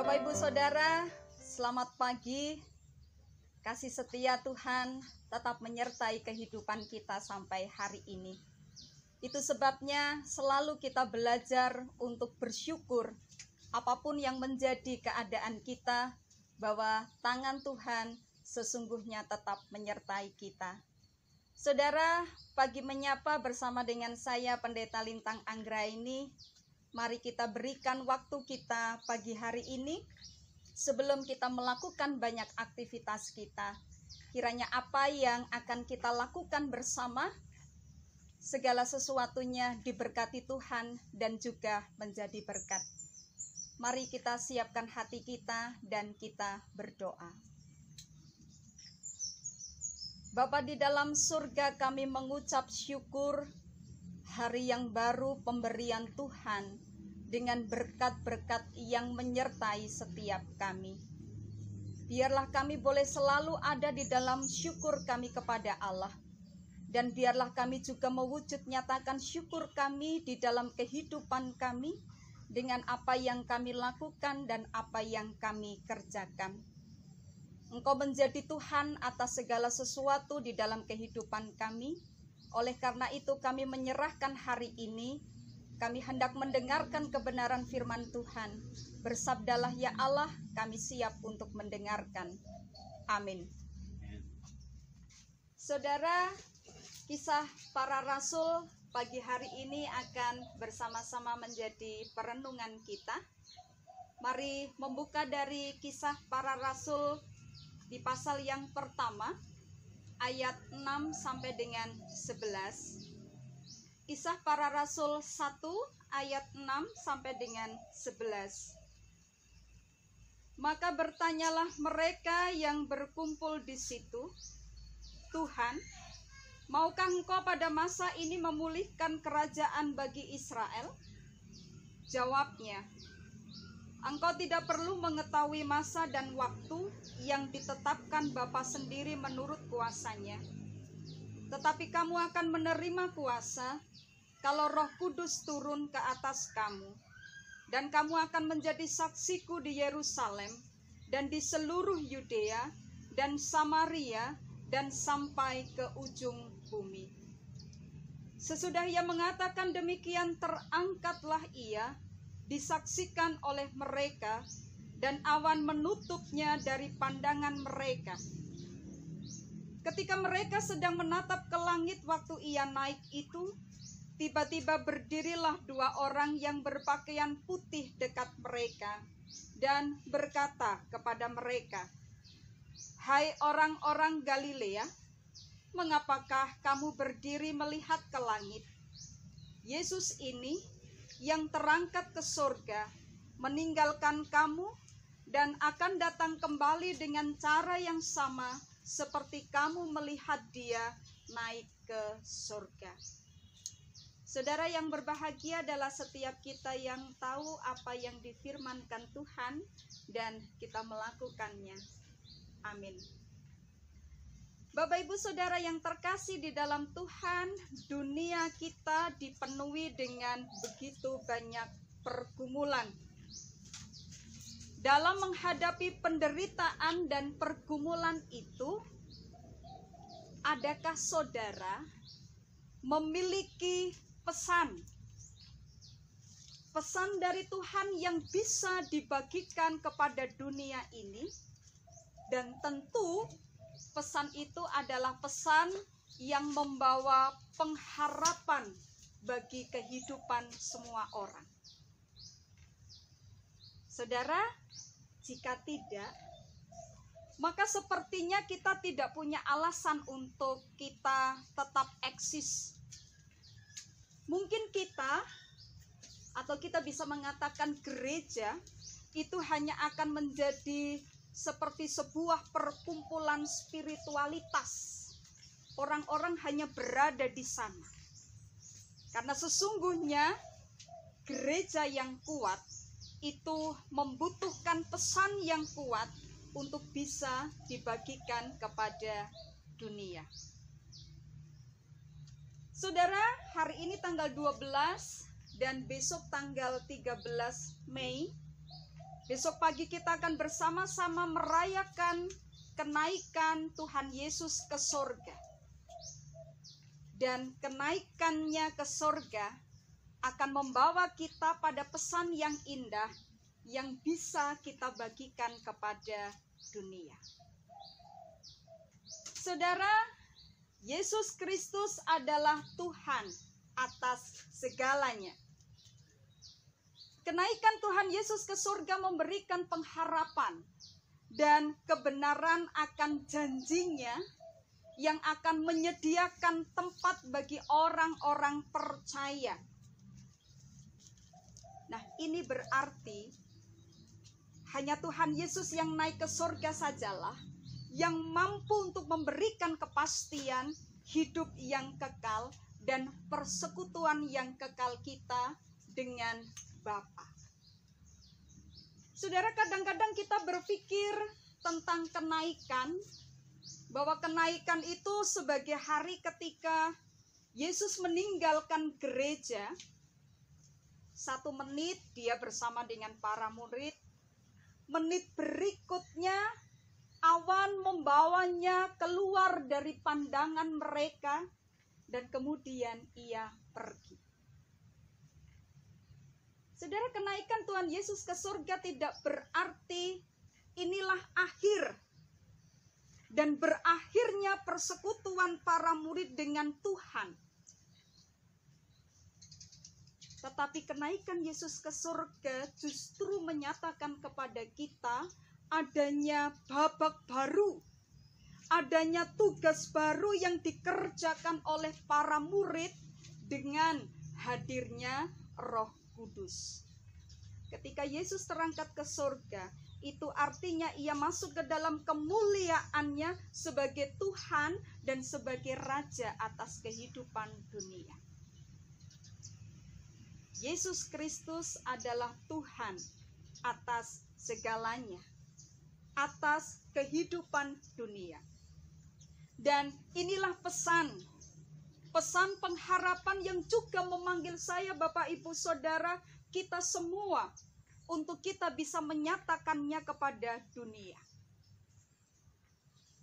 Bapak Ibu Saudara, selamat pagi. Kasih setia Tuhan tetap menyertai kehidupan kita sampai hari ini. Itu sebabnya selalu kita belajar untuk bersyukur apapun yang menjadi keadaan kita, bahwa tangan Tuhan sesungguhnya tetap menyertai kita. Saudara, pagi menyapa bersama dengan saya Pendeta Lintang Anggraini. Mari kita berikan waktu kita pagi hari ini sebelum kita melakukan banyak aktivitas kita. Kiranya apa yang akan kita lakukan bersama, segala sesuatunya diberkati Tuhan dan juga menjadi berkat. Mari kita siapkan hati kita dan kita berdoa. Bapa di dalam surga, kami mengucap syukur hari yang baru pemberian Tuhan dengan berkat-berkat yang menyertai setiap kami. Biarlah kami boleh selalu ada di dalam syukur kami kepada Allah. Dan biarlah kami juga mewujud nyatakan syukur kami di dalam kehidupan kami dengan apa yang kami lakukan dan apa yang kami kerjakan. Engkau menjadi Tuhan atas segala sesuatu di dalam kehidupan kami. Oleh karena itu kami menyerahkan hari ini, kami hendak mendengarkan kebenaran firman Tuhan. Bersabdalah ya Allah, kami siap untuk mendengarkan. Amin. Saudara, kisah para rasul pagi hari ini akan bersama-sama menjadi perenungan kita. Mari membuka dari kisah para rasul di pasal yang pertama, ayat 6 sampai dengan 11. Kisah para Rasul 1 ayat 6 sampai dengan 11. Maka bertanyalah mereka yang berkumpul di situ, Tuhan, maukah Engkau pada masa ini memulihkan kerajaan bagi Israel? Jawabnya, Engkau tidak perlu mengetahui masa dan waktu yang ditetapkan Bapa sendiri menurut kuasanya. Tetapi kamu akan menerima kuasa kalau Roh Kudus turun ke atas kamu. Dan kamu akan menjadi saksiku di Yerusalem dan di seluruh Yudea dan Samaria dan sampai ke ujung bumi. Sesudah ia mengatakan demikian, terangkatlah ia, disaksikan oleh mereka, dan awan menutupnya dari pandangan mereka. Ketika mereka sedang menatap ke langit waktu ia naik itu, tiba-tiba berdirilah dua orang yang berpakaian putih dekat mereka, dan berkata kepada mereka, Hai orang-orang Galilea, mengapakah kamu berdiri melihat ke langit? Yesus ini yang terangkat ke surga, meninggalkan kamu dan akan datang kembali dengan cara yang sama seperti kamu melihat dia naik ke surga. Saudara yang berbahagia adalah setiap kita yang tahu apa yang difirmankan Tuhan dan kita melakukannya. Amin. Bapak Ibu Saudara yang terkasih di dalam Tuhan, dunia kita dipenuhi dengan begitu banyak pergumulan. Dalam menghadapi penderitaan dan pergumulan itu, adakah saudara memiliki pesan dari Tuhan yang bisa dibagikan kepada dunia ini? Dan tentu pesan itu adalah pesan yang membawa pengharapan bagi kehidupan semua orang. Saudara, jika tidak, maka sepertinya kita tidak punya alasan untuk kita tetap eksis. Mungkin kita, atau kita bisa mengatakan gereja, itu hanya akan menjadi seperti sebuah perkumpulan spiritualitas. Orang-orang hanya berada di sana. Karena sesungguhnya gereja yang kuat itu membutuhkan pesan yang kuat untuk bisa dibagikan kepada dunia. Saudara, hari ini tanggal 12 dan besok tanggal 13 Mei Besok pagi kita akan bersama-sama merayakan kenaikan Tuhan Yesus ke sorga. Dan kenaikannya ke sorga akan membawa kita pada pesan yang indah yang bisa kita bagikan kepada dunia. Saudara, Yesus Kristus adalah Tuhan atas segalanya. Kenaikan Tuhan Yesus ke surga memberikan pengharapan dan kebenaran akan janjinya yang akan menyediakan tempat bagi orang-orang percaya. Nah, ini berarti hanya Tuhan Yesus yang naik ke surga sajalah yang mampu untuk memberikan kepastian hidup yang kekal dan persekutuan yang kekal kita dengan Bapa. Saudara, kadang-kadang kita berpikir tentang kenaikan, bahwa kenaikan itu sebagai hari ketika Yesus meninggalkan gereja. 1 menit dia bersama dengan para murid. Menit berikutnya awan membawanya keluar dari pandangan mereka dan kemudian ia pergi. Saudara, kenaikan Tuhan Yesus ke surga tidak berarti inilah akhir dan berakhirnya persekutuan para murid dengan Tuhan. Tetapi kenaikan Yesus ke surga justru menyatakan kepada kita adanya babak baru, adanya tugas baru yang dikerjakan oleh para murid dengan hadirnya Roh Kudus. Ketika Yesus terangkat ke surga, itu artinya ia masuk ke dalam kemuliaannya sebagai Tuhan dan sebagai Raja atas kehidupan dunia. Yesus Kristus adalah Tuhan atas segalanya, atas kehidupan dunia. Dan inilah pesan pengharapan yang juga memanggil saya, Bapak Ibu Saudara, kita semua untuk kita bisa menyatakannya kepada dunia.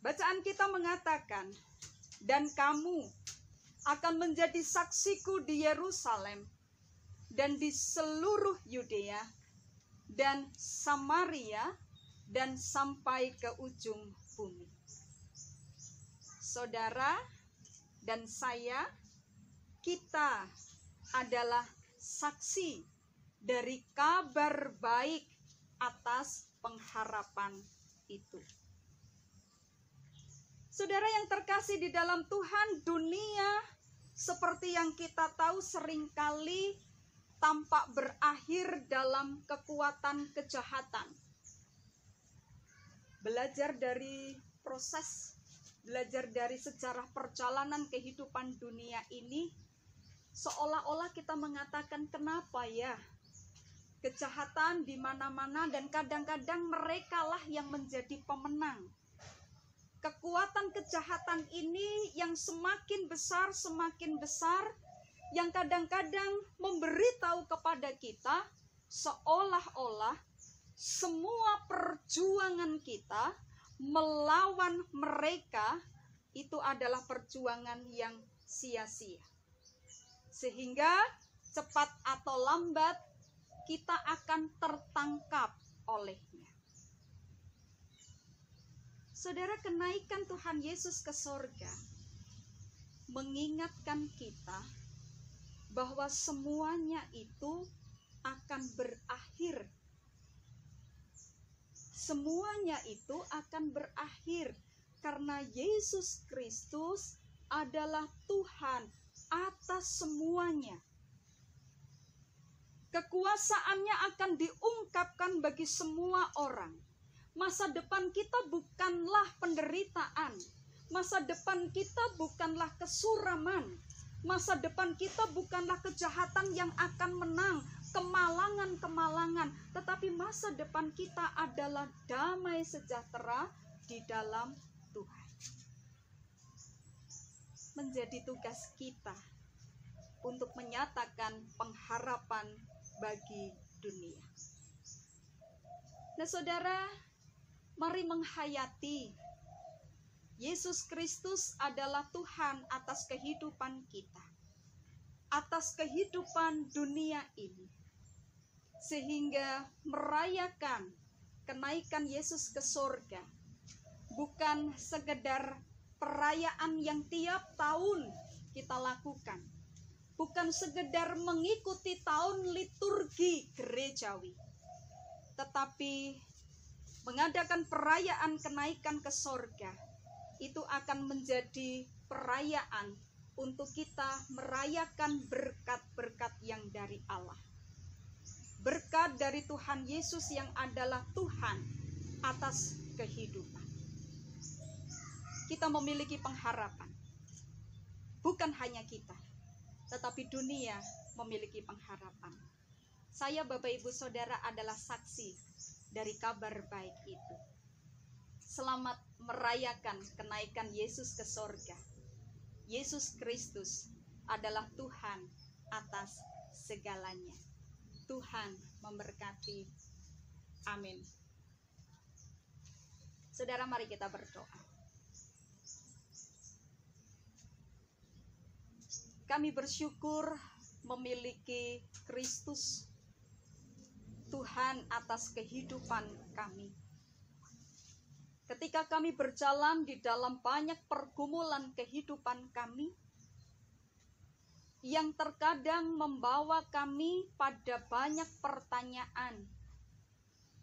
Bacaan kita mengatakan, dan kamu akan menjadi saksiku di Yerusalem dan di seluruh Yudea dan Samaria dan sampai ke ujung bumi. Saudara dan saya, kita adalah saksi dari kabar baik atas pengharapan itu. Saudara yang terkasih di dalam Tuhan, dunia seperti yang kita tahu seringkali tampak berakhir dalam kekuatan kejahatan. Belajar dari sejarah perjalanan kehidupan dunia ini, seolah-olah kita mengatakan, kenapa ya kejahatan di mana-mana dan kadang-kadang merekalah yang menjadi pemenang. Kekuatan kejahatan ini yang semakin besar, yang kadang-kadang memberitahu kepada kita seolah-olah semua perjuangan kita melawan mereka itu adalah perjuangan yang sia-sia. Sehingga cepat atau lambat kita akan tertangkap olehnya. Saudara, kenaikan Tuhan Yesus ke sorga mengingatkan kita bahwa semuanya itu akan berakhir. Semuanya itu akan berakhir karena Yesus Kristus adalah Tuhan atas semuanya. Kekuasaannya akan diungkapkan bagi semua orang. Masa depan kita bukanlah penderitaan. Masa depan kita bukanlah kesuraman. Masa depan kita bukanlah kejahatan yang akan menang, kemalangan-kemalangan, tetapi masa depan kita adalah damai sejahtera di dalam Tuhan. Menjadi tugas kita untuk menyatakan pengharapan bagi dunia. Nah, saudara, mari menghayati Yesus Kristus adalah Tuhan atas kehidupan kita, atas kehidupan dunia ini, sehingga merayakan kenaikan Yesus ke surga bukan sekedar perayaan yang tiap tahun kita lakukan, bukan sekedar mengikuti tahun liturgi gerejawi, tetapi mengadakan perayaan kenaikan ke surga itu akan menjadi perayaan untuk kita merayakan berkat-berkat yang dari Allah. Berkat dari Tuhan Yesus yang adalah Tuhan atas kehidupan. Kita memiliki pengharapan. Bukan hanya kita, tetapi dunia memiliki pengharapan. Saya, Bapak Ibu Saudara, adalah saksi dari kabar baik itu. Selamat merayakan kenaikan Yesus ke sorga. Yesus Kristus adalah Tuhan atas segalanya. Tuhan memberkati. Amin. Saudara, mari kita berdoa. Kami bersyukur memiliki Kristus, Tuhan atas kehidupan kami. Ketika kami berjalan di dalam banyak pergumulan kehidupan kami, yang terkadang membawa kami pada banyak pertanyaan,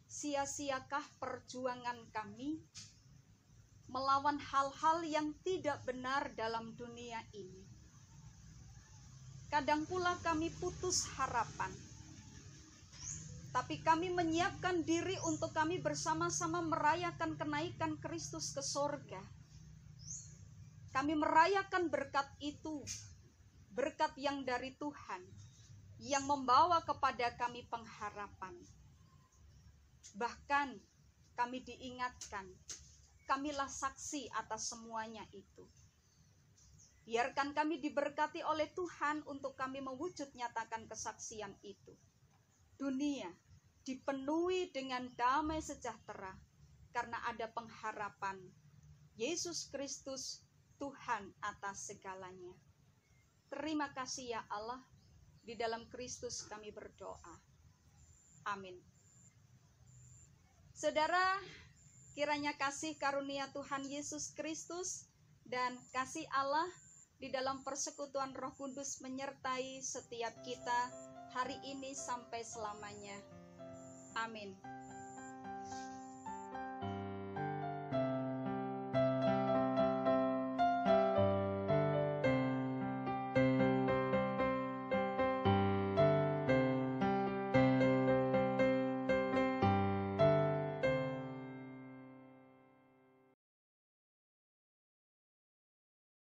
sia-siakah perjuangan kami melawan hal-hal yang tidak benar dalam dunia ini? Kadang pula kami putus harapan, tapi kami menyiapkan diri untuk kami bersama-sama merayakan kenaikan Kristus ke sorga. Kami merayakan berkat itu, berkat yang dari Tuhan, yang membawa kepada kami pengharapan. Bahkan kami diingatkan, kamilah saksi atas semuanya itu. Biarkan kami diberkati oleh Tuhan untuk kami mewujud nyatakan kesaksian itu. Dunia dipenuhi dengan damai sejahtera karena ada pengharapan Yesus Kristus, Tuhan atas segalanya. Terima kasih ya Allah, di dalam Kristus kami berdoa. Amin. Saudara, kiranya kasih karunia Tuhan Yesus Kristus dan kasih Allah di dalam persekutuan Roh Kudus menyertai setiap kita hari ini sampai selamanya. Amin.